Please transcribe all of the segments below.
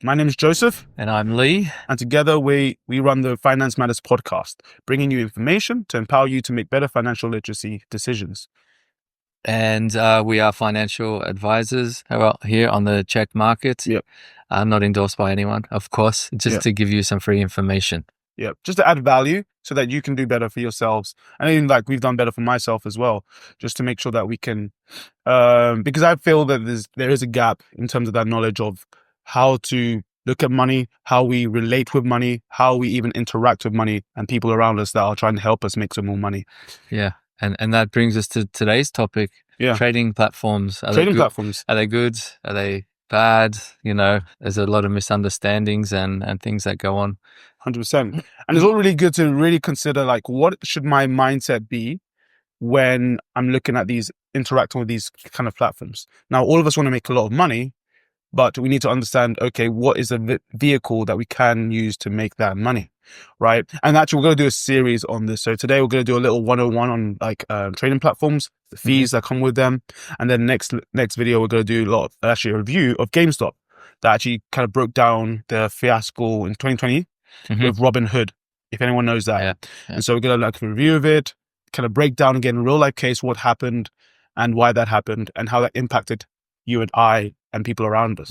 My name is Joseph. And I'm Leigh. And together we run the Finance Matters podcast, bringing you information to empower you to make better financial literacy decisions. And we are financial advisors here on the Czech market. Yep. Not endorsed by anyone, of course, just to give you some free information. Yeah, just to add value so that you can do better for yourselves. And even like we've done better for myself as well, just to make sure that we can, because I feel that there is a gap in terms of that knowledge of how to look at money, how we relate with money, how we even interact with money and people around us that are trying to help us make some more money. Yeah. And that brings us to today's topic. Yeah. Trading platforms. Trading platforms. Are they good? Are they bad? You know, there's a lot of misunderstandings and things that go on. 100%. And it's all really good to really consider, like, what should my mindset be when I'm looking at interacting with these kind of platforms? Now, all of us want to make a lot of money, but we need to understand, okay, what is a vehicle that we can use to make that money, right? And actually, we're going to do a series on this. So today we're going to do a little 101 on like trading platforms, the fees that come with them. And then next video, we're going to do a review of GameStop that actually kind of broke down the fiasco in 2020 with Robinhood, if anyone knows that. Yeah. And so we're going to like a review of it, kind of break down again, real life case, what happened and why that happened and how that impacted you and I and people around us.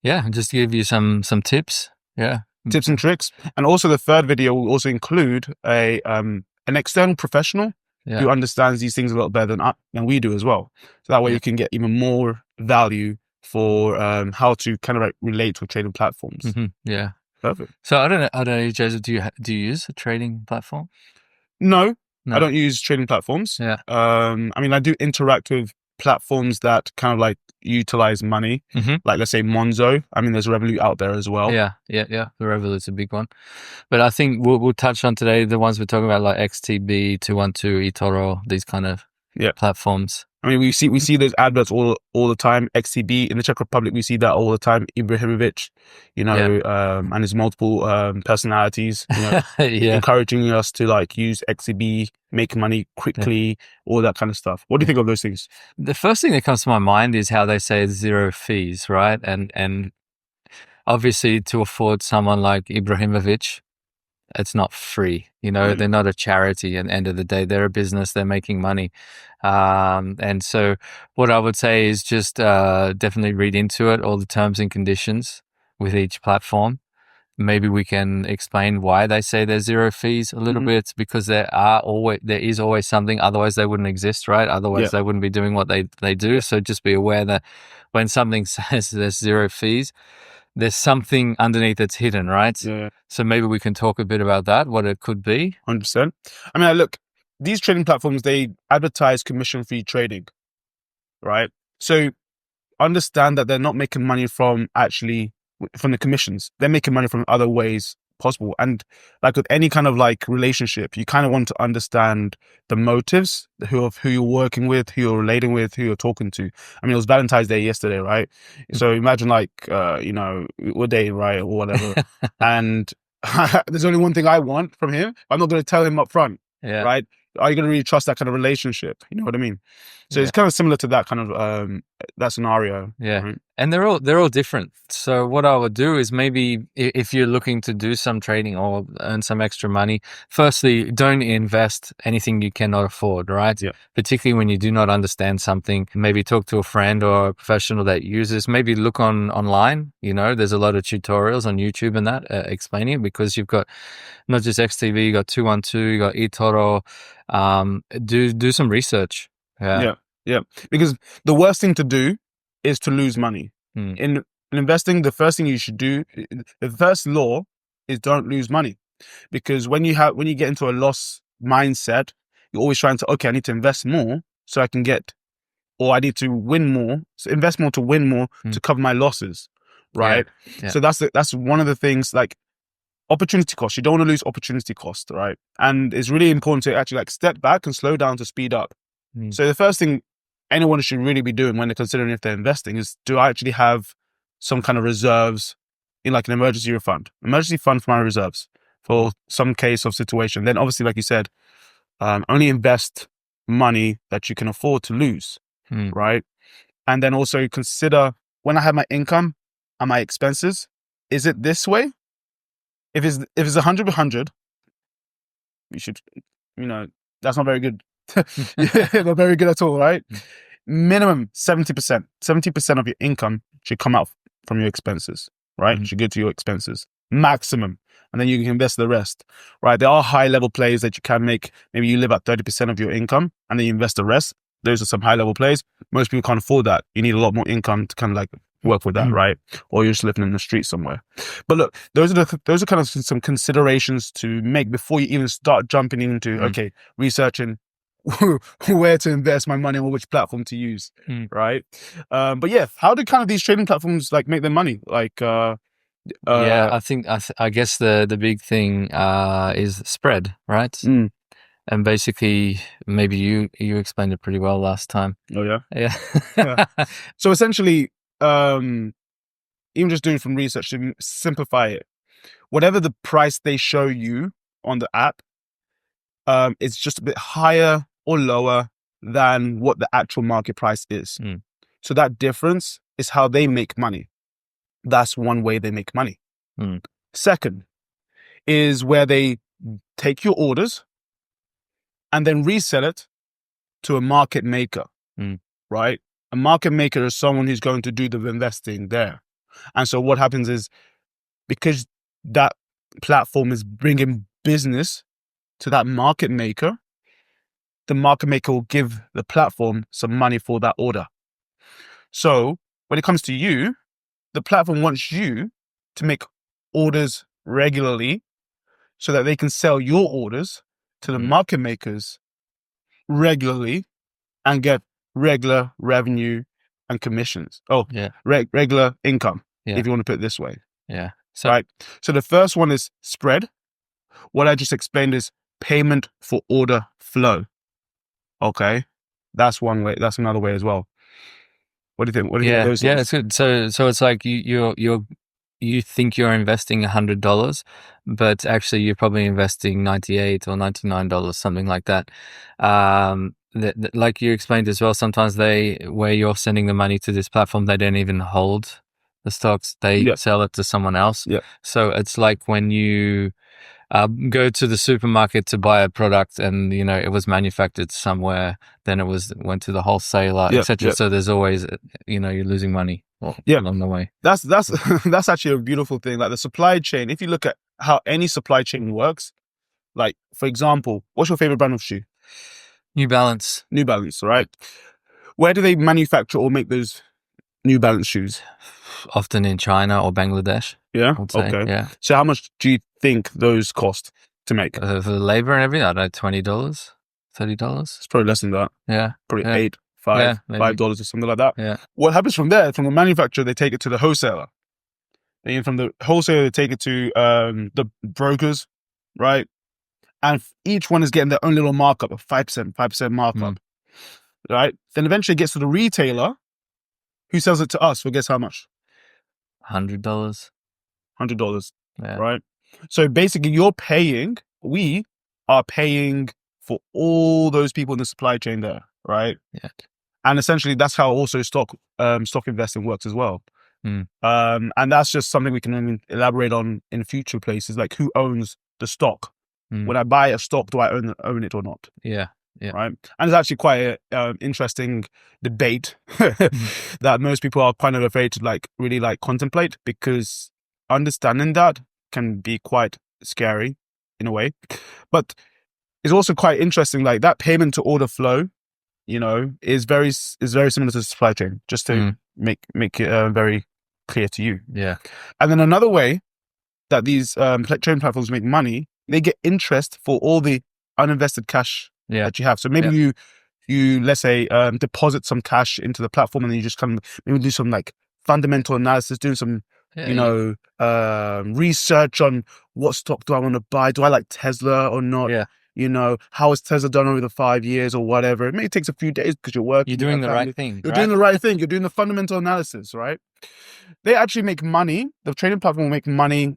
Yeah, and just to give you some tips. Yeah. Tips and tricks. And also the third video will also include an external professional who understands these things a lot better than we do as well. So that way you can get even more value for how to kind of like relate with trading platforms. Yeah. Perfect. So I don't know, Joseph, do you use a trading platform? No, I don't use trading platforms. Yeah. I mean, I do interact with platforms that kind of like utilize money, like let's say Monzo. I mean, there's Revolut out there as well. Yeah. The Revolut's a big one, but I think we'll touch on today the ones we're talking about, like XTB, 212, eToro, these kind of platforms. I mean, we see those adverts all the time. XTB in the Czech Republic, we see that all the time. Ibrahimovic, and his multiple personalities, encouraging us to like use XTB, make money quickly, all that kind of stuff. What do you think of those things? The first thing that comes to my mind is how they say zero fees, right? And obviously to afford someone like Ibrahimovic, it's not free, they're not a charity at the end of the day. They're a business, they're making money. And so what I would say is just definitely read into it, all the terms and conditions with each platform. Maybe we can explain why they say there's zero fees a little bit, because there is always something, otherwise they wouldn't exist, right? Otherwise they wouldn't be doing what they do. So just be aware that when something says there's zero fees, there's something underneath that's hidden, right? Yeah. So maybe we can talk a bit about that, what it could be. 100%. I mean, look, these trading platforms, they advertise commission-free trading, right? So understand that they're not making money from the commissions. They're making money from other ways possible. And like with any kind of like relationship, you kind of want to understand the motives who you're working with, who you're relating with, who you're talking to. I mean, it was Valentine's Day yesterday, right? So imagine like, we're dating, right? Or whatever. And there's only one thing I want from him. I'm not going to tell him up front, right? Are you going to really trust that kind of relationship? You know what I mean? So it's kind of similar to that kind of that scenario. Yeah. Right? And they're all different. So what I would do is maybe if you're looking to do some trading or earn some extra money, firstly, don't invest anything you cannot afford, right? Yeah. Particularly when you do not understand something. Maybe talk to a friend or a professional that uses. Maybe look online. There's a lot of tutorials on YouTube and that explaining it, because you've got not just XTV, you got 212, you got eToro. Do some research. Yeah. Because the worst thing to do is to lose money. In investing, the first thing you should do, the first law is don't lose money. Because when you get into a loss mindset, you're always trying to, okay, I need to invest more so I can or I need to win more. So invest more to win more to cover my losses, right? Yeah. So that's one of the things, like opportunity cost. You don't want to lose opportunity cost, right? And it's really important to actually like step back and slow down to speed up. So the first thing anyone should really be doing when they're considering if they're investing is, do I actually have some kind of reserves in like an emergency fund for my reserves for some case of situation? Then obviously, like you said, only invest money that you can afford to lose, right? And then also consider, when I have my income, and my expenses, is it this way? If it's 100, you should, that's not very good. Not very good at all, right? Minimum 70%. 70% of your income should come out from your expenses, right? Should go to your expenses. Maximum. And then you can invest the rest, right? There are high level plays that you can make. Maybe you live at 30% of your income and then you invest the rest. Those are some high level plays. Most people can't afford that. You need a lot more income to kind of like work with that, right? Or you're just living in the street somewhere. But look, those are kind of some considerations to make before you even start jumping into, okay, researching where to invest my money or which platform to use, right? But yeah, how do kind of these trading platforms like make their money? Like, I guess the big thing is spread, right? And basically, maybe you explained it pretty well last time. Oh yeah, yeah. So essentially, even just doing from research to simplify it, whatever the price they show you on the app, it's just a bit higher or lower than what the actual market price is. So that difference is how they make money. That's one way they make money. Second is where they take your orders and then resell it to a market maker, right? A market maker is someone who's going to do the investing there. And so what happens is, because that platform is bringing business to that market maker, the market maker will give the platform some money for that order. So when it comes to you, the platform wants you to make orders regularly so that they can sell your orders to the market makers regularly and get regular revenue and commissions. Regular income, if you want to put it this way. Yeah. Right. So the first one is spread. What I just explained is payment for order flow. Okay. That's one way. That's another way as well. What do you think? What do you think of those things? It's good. So it's like you think you're investing $100, but actually you're probably investing $98 or $99, something like that. Like you explained as well, sometimes where you're sending the money to this platform, they don't even hold the stocks. They sell it to someone else. So it's like when you go to the supermarket to buy a product and, it was manufactured somewhere, then it went to the wholesaler, etc. So there's always, you're losing money along the way. That's that's actually a beautiful thing. Like the supply chain, if you look at how any supply chain works, like for example, what's your favorite brand of shoe? New Balance, right? Where do they manufacture or make those New Balance shoes? Often in China or Bangladesh. Yeah. Okay. Yeah. So how much do you think those cost to make? For the labor and everything, I don't know, $20, $30. It's probably less than that. Yeah. Probably $5 or something like that. Yeah. What happens from there? From the manufacturer, they take it to the wholesaler. Then from the wholesaler, they take it to the brokers, right? And each one is getting their own little markup of 5% markup, right? Then eventually it gets to the retailer, who sells it to us for guess how much? $100. $100, right? So basically we are paying for all those people in the supply chain there, right? Yeah. And essentially that's how also stock investing works as well. And that's just something we can elaborate on in future places, like who owns the stock. When I buy a stock, do I own it or not? Yeah. Right. And it's actually quite an interesting debate that most people are kind of afraid to really contemplate, because understanding that can be quite scary in a way. But it's also quite interesting, like that payment to order flow, is very similar to the supply chain, just to make it very clear to you. Yeah. And then another way that these trading platforms make money, they get interest for all the uninvested cash that you have. So maybe you let's say deposit some cash into the platform, and then you just maybe do some fundamental analysis, doing some research on what stock do I want to buy? Do I like Tesla or not? How has Tesla done over the 5 years or whatever? It may take a few days because you're working. You're doing the right thing. You're doing the right thing. You're doing the fundamental analysis, right? They actually make money. The trading platform will make money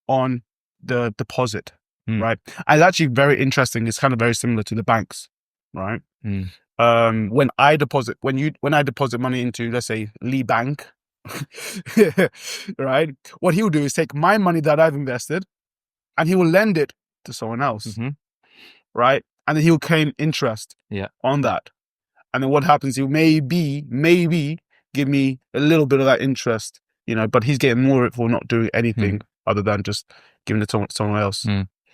on the deposit, right? And it's actually very interesting. It's kind of very similar to the banks, right? When I deposit money into, let's say, Leigh Bank, right? What he'll do is take my money that I've invested and he will lend it to someone else, Mm-hmm. right? And then he'll claim interest on that. And then what happens, he'll maybe give me a little bit of that interest, but he's getting more for not doing anything other than just giving it to someone else.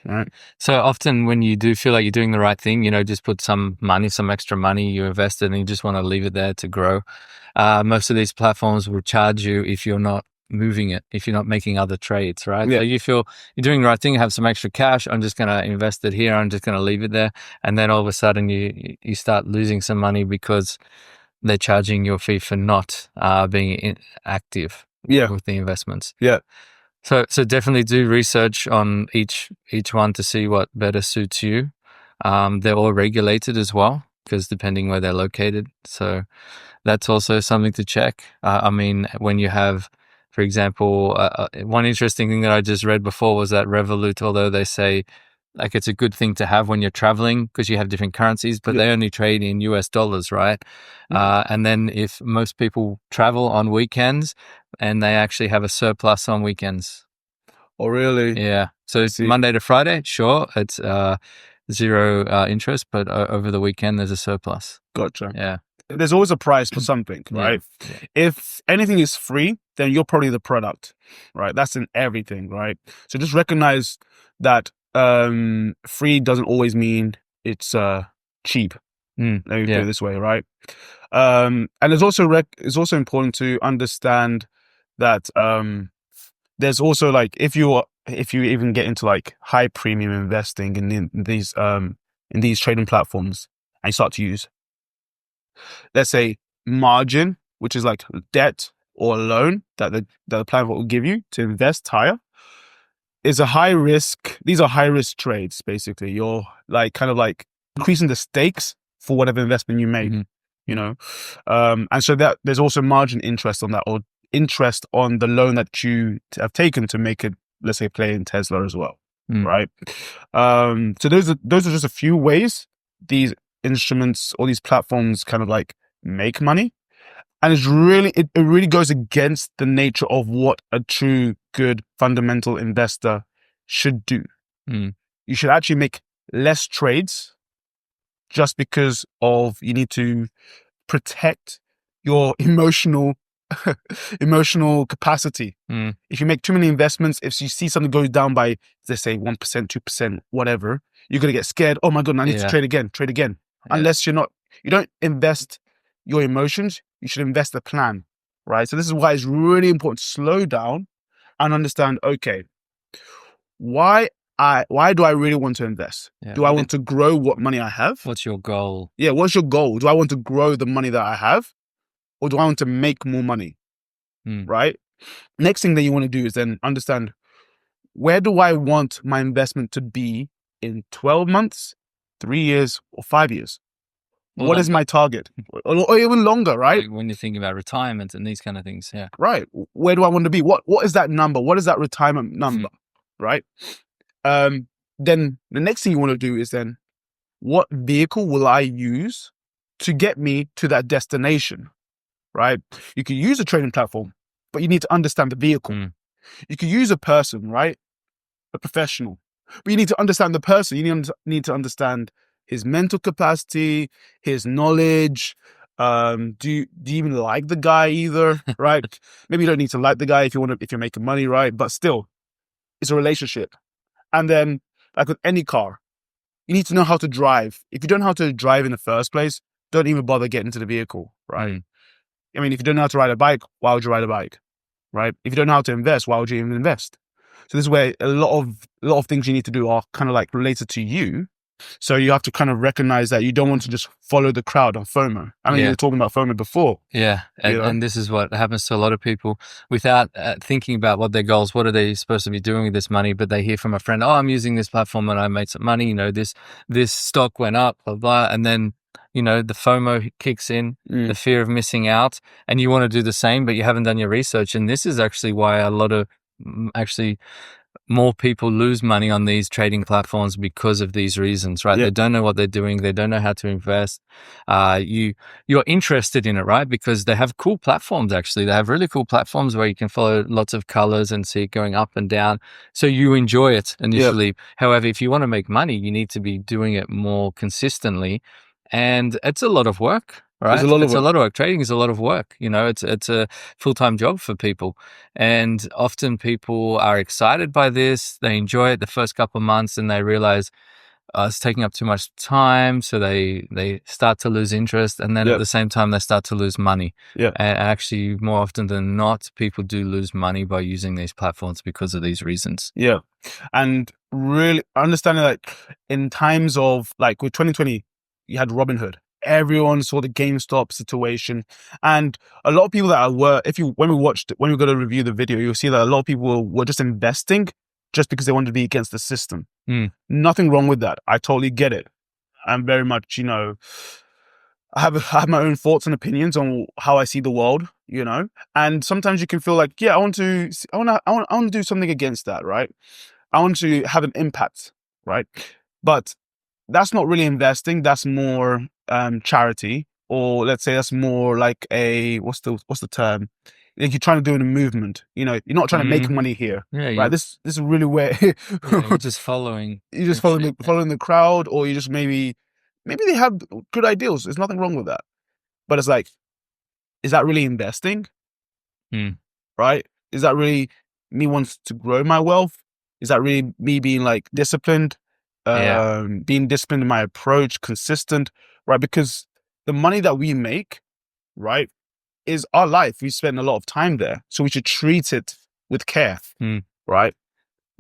Right. So often when you do feel like you're doing the right thing, just put some extra money you invested and you just want to leave it there to grow. Most of these platforms will charge you if you're not moving it, if you're not making other trades, right? Yeah. So you feel you're doing the right thing, have some extra cash. I'm just going to invest it here. I'm just going to leave it there. And then all of a sudden you start losing some money because they're charging your fee for not being active with the investments. Yeah. So definitely do research on each one to see what better suits you. They're all regulated as well, because depending where they're located. So that's also something to check. I mean, when you have, for example, one interesting thing that I just read before was that Revolut, although they say like it's a good thing to have when you're traveling because you have different currencies, but they only trade in US dollars, right? And then if most people travel on weekends and they actually have a surplus on weekends. Oh, really? Yeah. So it's Monday to Friday, sure, it's zero interest, but over the weekend there's a surplus. Gotcha. Yeah. There's always a price for something, right? Yeah. If anything is free, then you're probably the product, right? That's in everything, right? So just recognize that free doesn't always mean it's cheap. Let me put it this way, right? And it's also important to understand that there's also like if you even get into like high premium investing in these trading platforms and you start to use, let's say, margin, which is like debt or loan that the platform will give you to invest higher, is a high risk. These are high risk trades. Basically, you're like kind of like increasing the stakes for whatever investment you make. And so that there's also margin interest on that, or interest on the loan that you have taken to make it, let's say, play in Tesla as well, right? So those are just a few ways these instruments or these platforms kind of like make money. And it really goes against the nature of what a true good fundamental investor should do. You should actually make less trades just because of you need to protect your emotional capacity. If you make too many investments, if you see something goes down by, let's say, 1%, 2%, whatever, you're going to get scared. Oh my God, I need to trade again. Unless you don't invest your emotions, you should invest a plan, right? So this is why it's really important to slow down and understand, okay, why do I really want to invest? Do I want to grow what money I have? What's your goal? Yeah, what's your goal? Do I want to grow the money that I have? Or do I want to make more money? Right? Next thing that you want to do is then understand, where do I want my investment to be in 12 months, 3 years, or 5 years? Well, what is my target? Or even longer, right? Like when you're thinking about retirement and these kind of things, yeah. Right. Where do I want to be? What is that number? What is that retirement number? Right? Then the next thing you want to do is then, what vehicle will I use to get me to that destination? Right? You can use a trading platform, but you need to understand the vehicle. You can use a person, right? A professional, but you need to understand the person. You need to understand his mental capacity, his knowledge. Do you even like the guy either? Right? Maybe you don't need to like the guy if you're making money, right? But still, it's a relationship. And then, like with any car, you need to know how to drive. If you don't know how to drive in the first place, don't even bother getting into the vehicle, right? I mean, if you don't know how to ride a bike, why would you ride a bike, right? If you don't know how to invest, why would you even invest? So this is where a lot of things you need to do are kind of like related to you. So you have to kind of recognize that you don't want to just follow the crowd on FOMO. I mean, you were talking about FOMO before. Yeah, and this is what happens to a lot of people without thinking about what their goals, what are they supposed to be doing with this money, but they hear from a friend, oh, I'm using this platform and I made some money, this stock went up, blah, blah, and then, the FOMO kicks in, the fear of missing out, and you want to do the same, but you haven't done your research. And this is actually why a lot of more people lose money on these trading platforms because of these reasons, right? Yeah. They don't know what they're doing. They don't know how to invest. You're interested in it, right? Because they have cool platforms, actually. They have really cool platforms where you can follow lots of colors and see it going up and down. So you enjoy it initially. However, if you want to make money, you need to be doing it more consistently. And it's a lot of work, right? It's a lot of work. Trading is a lot of work. It's a full-time job for people. And often people are excited by this. They enjoy it the first couple of months and they realize it's taking up too much time. So they start to lose interest. And then at the same time, they start to lose money. Yeah. And actually, more often than not, people do lose money by using these platforms because of these reasons. Yeah. And really understanding that in times of like with 2020, you had Robinhood. Everyone saw the GameStop situation, and a lot of people that were, when we're going to review the video, you'll see that a lot of people were just investing just because they wanted to be against the system. Nothing wrong with that. I totally get it. I'm very much, I have my own thoughts and opinions on how I see the world, and sometimes you can feel like, I want to do something against that, right? I want to have an impact, right? But that's not really investing. That's more charity, or let's say that's more like a what's the term? Like you're trying to do in a movement. You're not trying to make money here, right? This is really where you're just following. You're just following the crowd, or you just maybe they have good ideals. There's nothing wrong with that, but it's like, is that really investing? Right? Is that really me wants to grow my wealth? Is that really me being like disciplined? Being disciplined in my approach, consistent, right? Because the money that we make, right, is our life. We spend a lot of time there. So we should treat it with care, right?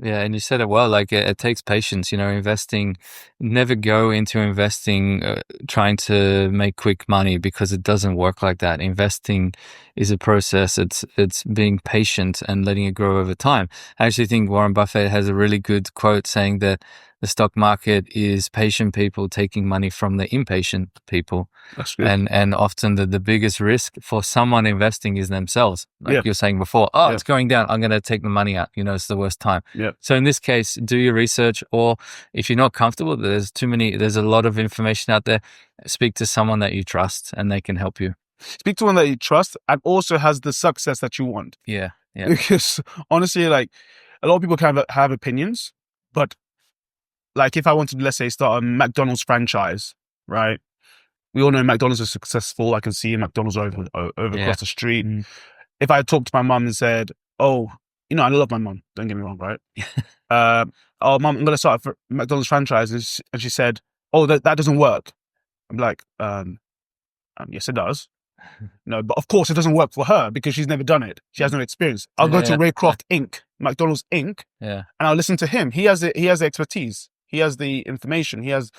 Yeah, and you said it well, like it takes patience, investing, never go into investing trying to make quick money, because it doesn't work like that. Investing is a process. It's being patient and letting it grow over time. I actually think Warren Buffett has a really good quote saying that the stock market is patient people taking money from the impatient people. That's good. And often the biggest risk for someone investing is themselves. Like you're saying before, it's going down, I'm going to take the money out. It's the worst time. Yeah. So in this case, do your research, or if you're not comfortable, there's a lot of information out there. Speak to someone that you trust and they can help you. Speak to one that you trust and also has the success that you want. Yeah. Because honestly, like a lot of people kind of have opinions, but like if I wanted to, let's say, start a McDonald's franchise, right? We all know McDonald's is successful. I can see McDonald's over across the street. If I talked to my mum and said, I love my mum, don't get me wrong, right? Mum, I'm going to start a McDonald's franchise. And she said, that doesn't work. I'm like, yes, it does. No, but of course it doesn't work for her because she's never done it. She has no experience. I'll go to Raycroft Inc., McDonald's Inc., and I'll listen to him. He has the expertise. He has the information. He has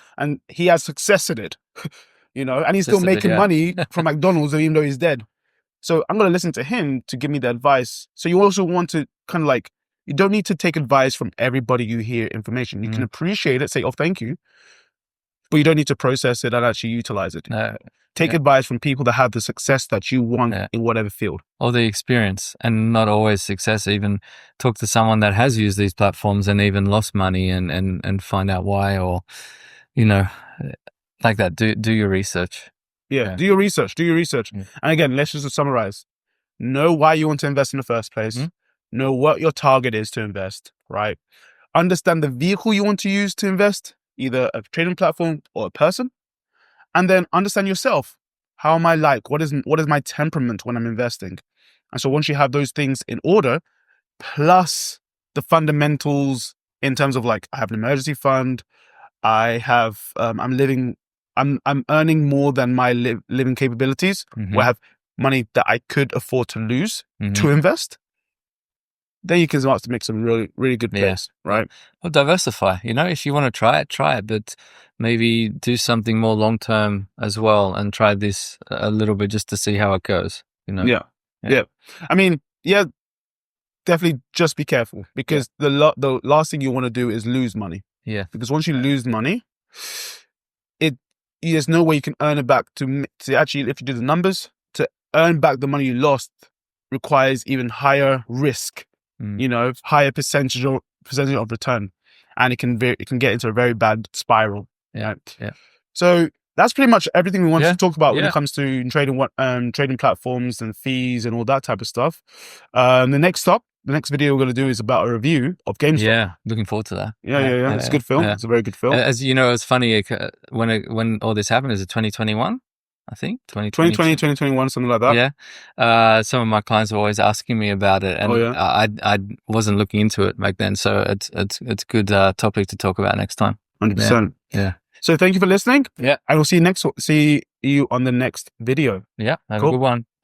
success in it, and he's still making money from McDonald's even though he's dead. So I'm going to listen to him to give me the advice. So you also want to kind of like, you don't need to take advice from everybody you hear information. You can appreciate it, say, thank you, but you don't need to process it and actually utilize it. Take advice from people that have the success that you want in whatever field. Or the experience, and not always success. Even talk to someone that has used these platforms and even lost money and find out why, or, like that. Do your research. Do your research. And again, let's just summarize. Know why you want to invest in the first place. Know what your target is to invest, right? Understand the vehicle you want to use to invest, either a trading platform or a person. And then understand yourself. How am I like? What is my temperament when I'm investing? And so once you have those things in order, plus the fundamentals in terms of like, I have an emergency fund, I have, I'm earning more than my living capabilities, where I have money that I could afford to lose to invest, then you can start to make some really, really good plays, right? Well, diversify. If you want to try it, but maybe do something more long-term as well and try this a little bit just to see how it goes, Yeah. I mean, definitely just be careful, because the last thing you want to do is lose money. Yeah. Because once you lose money, there's no way you can earn it back to actually, if you do the numbers, to earn back the money you lost requires even higher risk, higher percentage percentage of return, and it can get into a very bad spiral. Yeah. So that's pretty much everything we wanted to talk about when Yeah. it comes to trading platforms and fees and all that type of stuff. The next video we're going to do is about a review of GameStop. Yeah, looking forward to that. Yeah. It's a good film. Yeah. It's a very good film. As you know, it's funny when all this happened. Is it 2021? I think 2020, 2021, something like that. Yeah. Some of my clients are always asking me about it, and I wasn't looking into it back then. So it's a good topic to talk about next time. 100%. Yeah. So thank you for listening. Yeah. I will see you on the next video. Yeah. Have a good one.